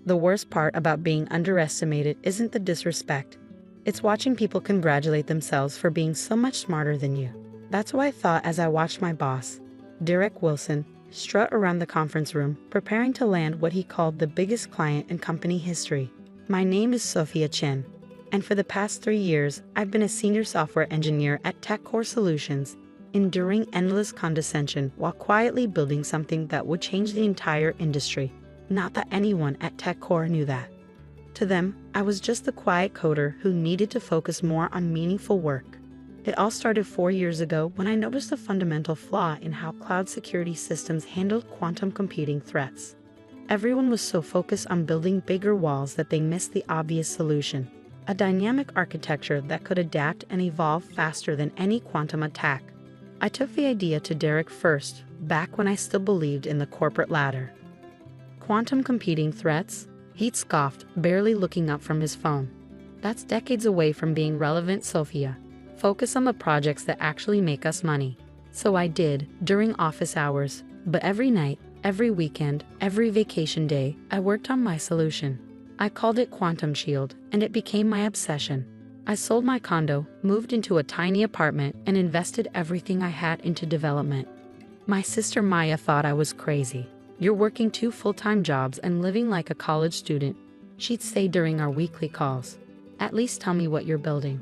The worst part about being underestimated isn't the disrespect. It's watching people congratulate themselves for being so much smarter than you. That's what I thought as I watched my boss, Derek Wilson, strut around the conference room, preparing to land what he called the biggest client in company history. My name is Sophia Chen, and for the past 3 years, I've been a senior software engineer at TechCore Solutions, enduring endless condescension while quietly building something that would change the entire industry. Not that anyone at TechCore knew that. To them, I was just the quiet coder who needed to focus more on meaningful work. It all started 4 years ago when I noticed a fundamental flaw in how cloud security systems handled quantum computing threats. Everyone was so focused on building bigger walls that they missed the obvious solution: a dynamic architecture that could adapt and evolve faster than any quantum attack. I took the idea to Derek first, back when I still believed in the corporate ladder. Quantum computing threats? He'd scoffed, barely looking up from his phone. That's decades away from being relevant, Sophia. Focus on the projects that actually make us money. So I did, during office hours, but every night, every weekend, every vacation day, I worked on my solution. I called it Quantum Shield, and it became my obsession. I sold my condo, moved into a tiny apartment, and invested everything I had into development. My sister Maya thought I was crazy. "You're working 2 full-time jobs and living like a college student," she'd say during our weekly calls. "At least tell me what you're building."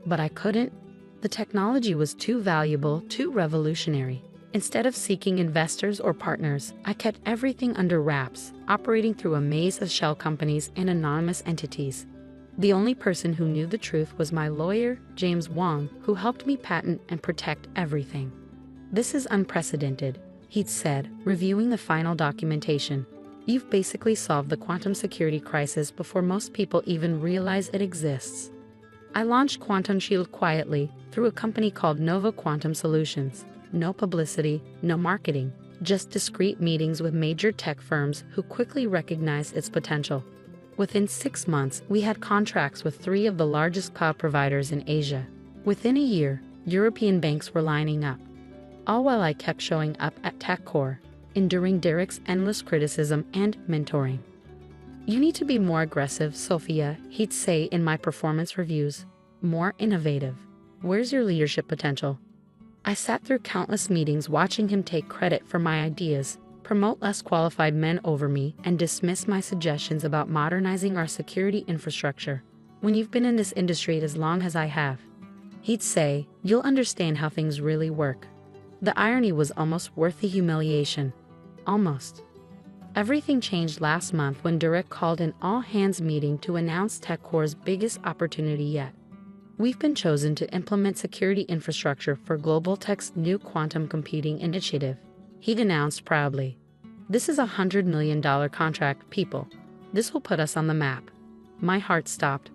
But I couldn't. The technology was too valuable, too revolutionary. Instead of seeking investors or partners, I kept everything under wraps, operating through a maze of shell companies and anonymous entities. The only person who knew the truth was my lawyer, James Wong, who helped me patent and protect everything. "This is unprecedented," he'd said, reviewing the final documentation. "You've basically solved the quantum security crisis before most people even realize it exists." I launched Quantum Shield quietly, through a company called Nova Quantum Solutions. No publicity, no marketing, just discreet meetings with major tech firms who quickly recognized its potential. Within 6 months, we had contracts with 3 of the largest cloud providers in Asia. Within a year, European banks were lining up. All while I kept showing up at TechCore, enduring Derek's endless criticism and mentoring. "You need to be more aggressive, Sophia," he'd say in my performance reviews. "More innovative. Where's your leadership potential?" I sat through countless meetings watching him take credit for my ideas, promote less qualified men over me, and dismiss my suggestions about modernizing our security infrastructure. "When you've been in this industry as long as I have," he'd say, "you'll understand how things really work." The irony was almost worth the humiliation. Almost. Everything changed last month when Derek called an all-hands meeting to announce TechCore's biggest opportunity yet. "We've been chosen to implement security infrastructure for Global Tech's new quantum computing initiative," he'd announced proudly. "This is a $100 million contract, people. This will put us on the map." My heart stopped.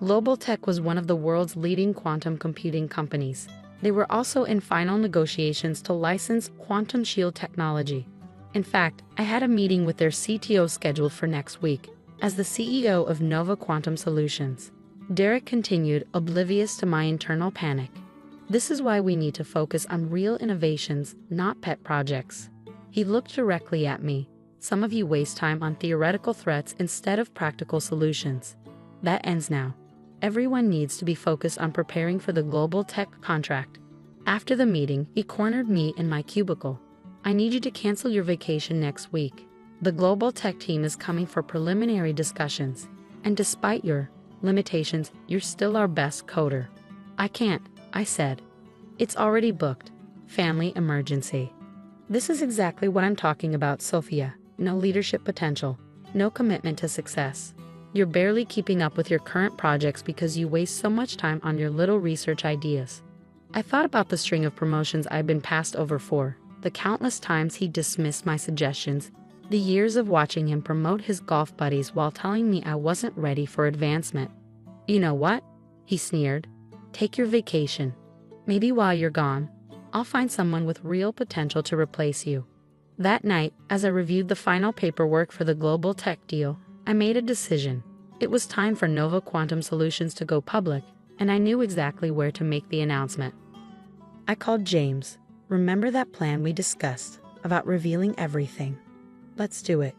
Global Tech was one of the world's leading quantum computing companies. They were also in final negotiations to license Quantum Shield technology. In fact, I had a meeting with their CTO scheduled for next week. As the CEO of Nova Quantum Solutions, Derek continued, oblivious to my internal panic. "This is why we need to focus on real innovations, not pet projects." He looked directly at me. "Some of you waste time on theoretical threats instead of practical solutions. That ends now. Everyone needs to be focused on preparing for the Global Tech contract." After the meeting, he cornered me in my cubicle. "I need you to cancel your vacation next week. The Global Tech team is coming for preliminary discussions. And despite your limitations, you're still our best coder." "I can't," I said. "It's already booked. Family emergency." This is exactly what I'm talking about, Sophia. No leadership potential. No commitment to success. You're barely keeping up with your current projects because you waste so much time on your little research ideas. I thought about the string of promotions I've been passed over for, the countless times he dismissed my suggestions, the years of watching him promote his golf buddies while telling me I wasn't ready for advancement. "You know what?" he sneered. "Take your vacation. Maybe while you're gone, I'll find someone with real potential to replace you." That night, as I reviewed the final paperwork for the Global Tech deal, I made a decision. It was time for Nova Quantum Solutions to go public, and I knew exactly where to make the announcement. I called James. "Remember that plan we discussed about revealing everything? Let's do it."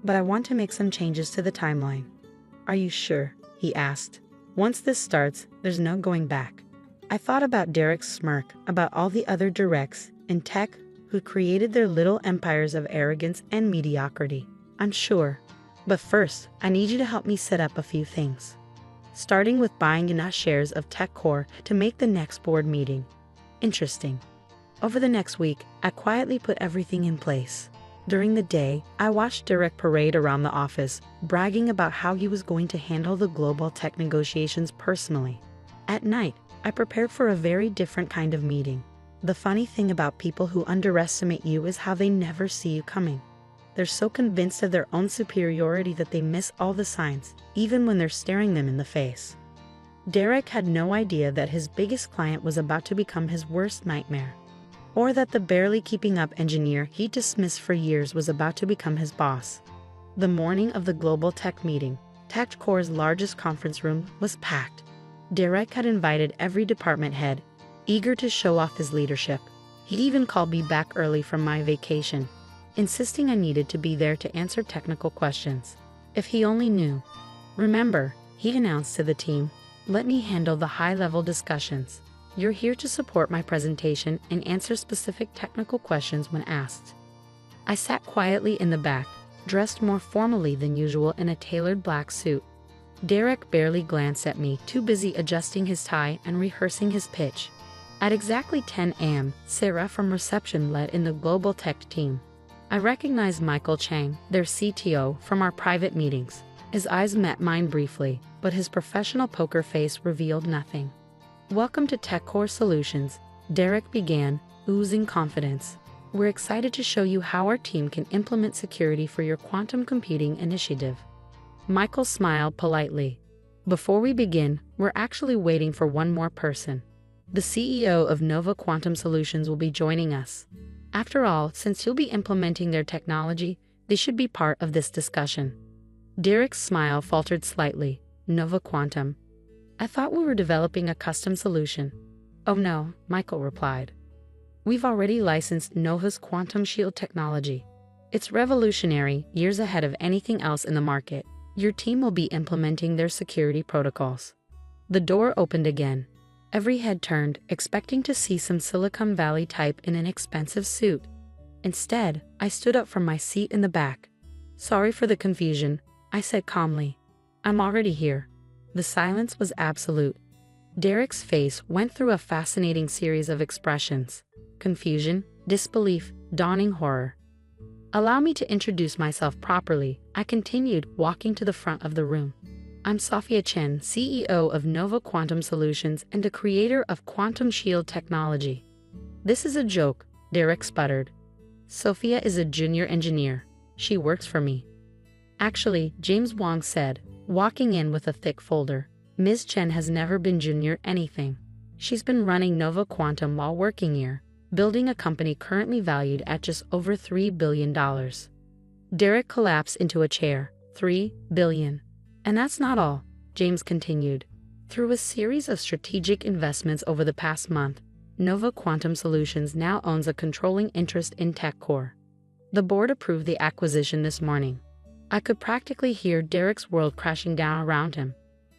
but I want to make some changes to the timeline. Are you sure? He asked. Once this starts, there's no going back. I thought about Derek's smirk, about all the other directs in tech who created their little empires of arrogance and mediocrity. I'm sure. But first, I need you to help me set up a few things. Starting with buying enough shares of TechCore to make the next board meeting interesting. Over the next week, I quietly put everything in place. During the day, I watched Derek parade around the office, bragging about how he was going to handle the global tech negotiations personally. At night, I prepared for a very different kind of meeting. The funny thing about people who underestimate you is how they never see you coming. They're so convinced of their own superiority that they miss all the signs, even when they're staring them in the face. Derek had no idea that his biggest client was about to become his worst nightmare, or that the barely keeping up engineer he dismissed for years was about to become his boss. The morning of the global tech meeting, TechCore's largest conference room was packed. Derek had invited every department head, eager to show off his leadership. He even called me back early from my vacation, insisting I needed to be there to answer technical questions. If he only knew. Remember, he announced to the team, let me handle the high-level discussions. You're here to support my presentation and answer specific technical questions when asked. I sat quietly in the back, dressed more formally than usual in a tailored black suit. Derek barely glanced at me, too busy adjusting his tie and rehearsing his pitch. At exactly 10 a.m., Sarah from reception led in the global tech team. I recognized Michael Chang, their CTO, from our private meetings. His eyes met mine briefly, but his professional poker face revealed nothing. Welcome to TechCore Solutions, Derek began, oozing confidence. We're excited to show you how our team can implement security for your quantum computing initiative. Michael smiled politely. Before we begin, we're actually waiting for one more person. The CEO of Nova Quantum Solutions will be joining us. After all, since you'll be implementing their technology, they should be part of this discussion. Derek's smile faltered slightly. Nova Quantum. I thought we were developing a custom solution. Oh no, Michael replied. We've already licensed Nova's quantum shield technology. It's revolutionary, years ahead of anything else in the market. Your team will be implementing their security protocols. The door opened again. Every head turned, expecting to see some Silicon Valley type in an expensive suit. Instead, I stood up from my seat in the back. Sorry for the confusion, I said calmly. I'm already here. The silence was absolute. Derek's face went through a fascinating series of expressions: confusion, disbelief, dawning horror. Allow me to introduce myself properly, I continued, walking to the front of the room. I'm Sophia Chen, CEO of Nova Quantum Solutions and the creator of Quantum Shield technology. This is a joke, Derek sputtered. Sophia is a junior engineer. She works for me. Actually, James Wong said, walking in with a thick folder. Ms. Chen has never been junior anything. She's been running Nova Quantum while working here, building a company currently valued at just over $3 billion. Derek collapsed into a chair. $3 billion. And that's not all, James continued. Through a series of strategic investments over the past month, Nova Quantum Solutions now owns a controlling interest in TechCore. The board approved the acquisition this morning. I could practically hear Derek's world crashing down around him.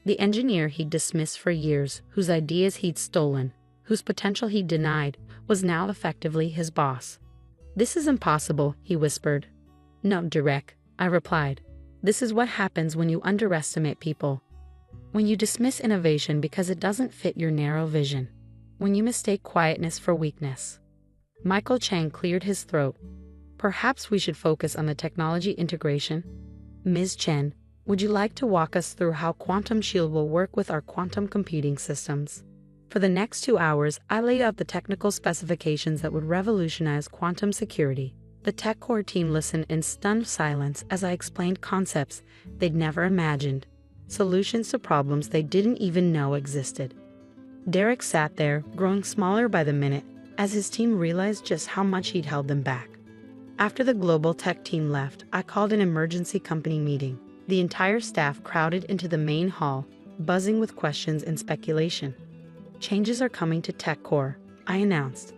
The engineer he'd dismissed for years, whose ideas he'd stolen, whose potential he'd denied, was now effectively his boss. This is impossible, he whispered. No, Derek, I replied. This is what happens when you underestimate people. When you dismiss innovation because it doesn't fit your narrow vision. When you mistake quietness for weakness. Michael Chang cleared his throat. Perhaps we should focus on the technology integration. Ms. Chen, would you like to walk us through how Quantum Shield will work with our quantum computing systems? For the next 2 hours, I laid out the technical specifications that would revolutionize quantum security. The TechCore team listened in stunned silence as I explained concepts they'd never imagined, solutions to problems they didn't even know existed. Derek sat there, growing smaller by the minute, as his team realized just how much he'd held them back. After the global tech team left, I called an emergency company meeting. The entire staff crowded into the main hall, buzzing with questions and speculation. Changes are coming to TechCore, I announced.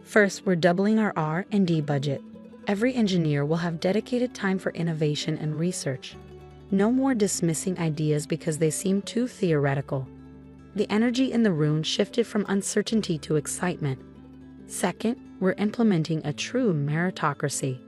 First, we're doubling our R&D budget. Every engineer will have dedicated time for innovation and research. No more dismissing ideas because they seem too theoretical. The energy in the room shifted from uncertainty to excitement. Second, we're implementing a true meritocracy.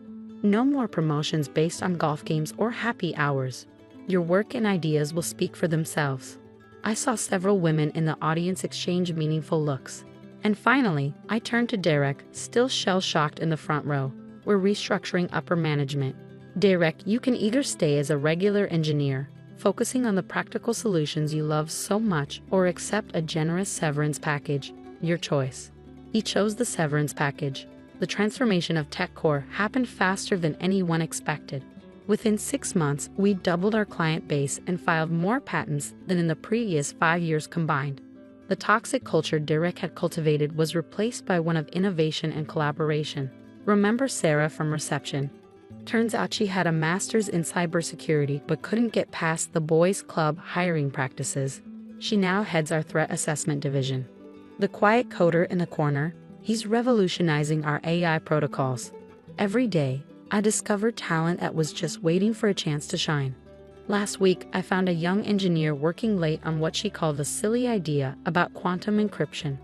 No more promotions based on golf games or happy hours. Your work and ideas will speak for themselves. I saw several women in the audience exchange meaningful looks. And finally, I turned to Derek, still shell-shocked in the front row. We're restructuring upper management. Derek, you can either stay as a regular engineer, focusing on the practical solutions you love so much, or accept a generous severance package. Your choice. He chose the severance package. The transformation of TechCore happened faster than anyone expected. Within 6 months, we doubled our client base and filed more patents than in the previous 5 years combined. The toxic culture Derek had cultivated was replaced by one of innovation and collaboration. Remember Sarah from reception? Turns out she had a master's in cybersecurity but couldn't get past the boys' club hiring practices. She now heads our threat assessment division. The quiet coder in the corner, he's revolutionizing our AI protocols. Every day, I discovered talent that was just waiting for a chance to shine. Last week, I found a young engineer working late on what she called a silly idea about quantum encryption.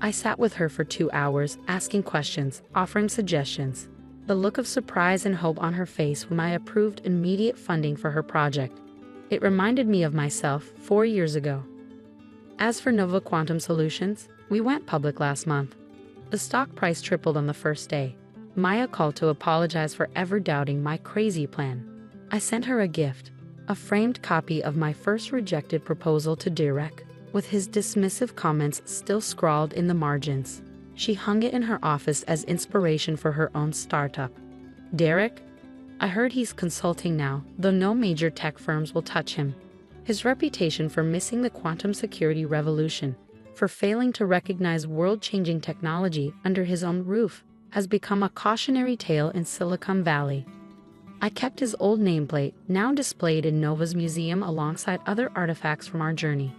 I sat with her for 2 hours, asking questions, offering suggestions. The look of surprise and hope on her face when I approved immediate funding for her project. It reminded me of myself 4 years ago. As for Nova Quantum Solutions, we went public last month. The stock price tripled on the first day. Maya called to apologize for ever doubting my crazy plan. I sent her a gift, a framed copy of my first rejected proposal to Derek, with his dismissive comments still scrawled in the margins. She hung it in her office as inspiration for her own startup. Derek? I heard he's consulting now, though no major tech firms will touch him. His reputation for missing the quantum security revolution, for failing to recognize world-changing technology under his own roof, has become a cautionary tale in Silicon Valley. I kept his old nameplate, now displayed in Nova's museum alongside other artifacts from our journey.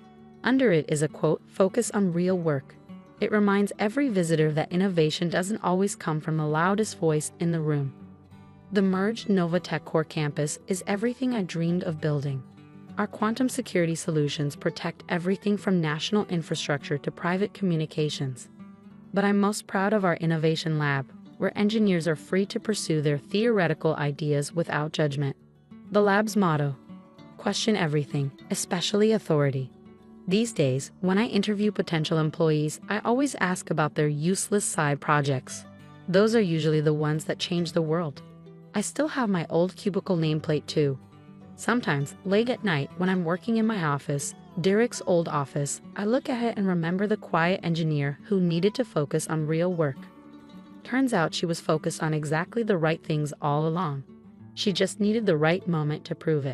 Under it is a quote, "Focus on real work." It reminds every visitor that innovation doesn't always come from the loudest voice in the room. The merged Nova TechCore campus is everything I dreamed of building. Our quantum security solutions protect everything from national infrastructure to private communications. But I'm most proud of our innovation lab, where engineers are free to pursue their theoretical ideas without judgment. The lab's motto: question everything, especially authority. These days, when I interview potential employees, I always ask about their useless side projects. Those are usually the ones that change the world. I still have my old cubicle nameplate too. Sometimes, late at night when I'm working in my office, Derek's old office, I look at it and remember the quiet engineer who needed to focus on real work. Turns out she was focused on exactly the right things all along. She just needed the right moment to prove it.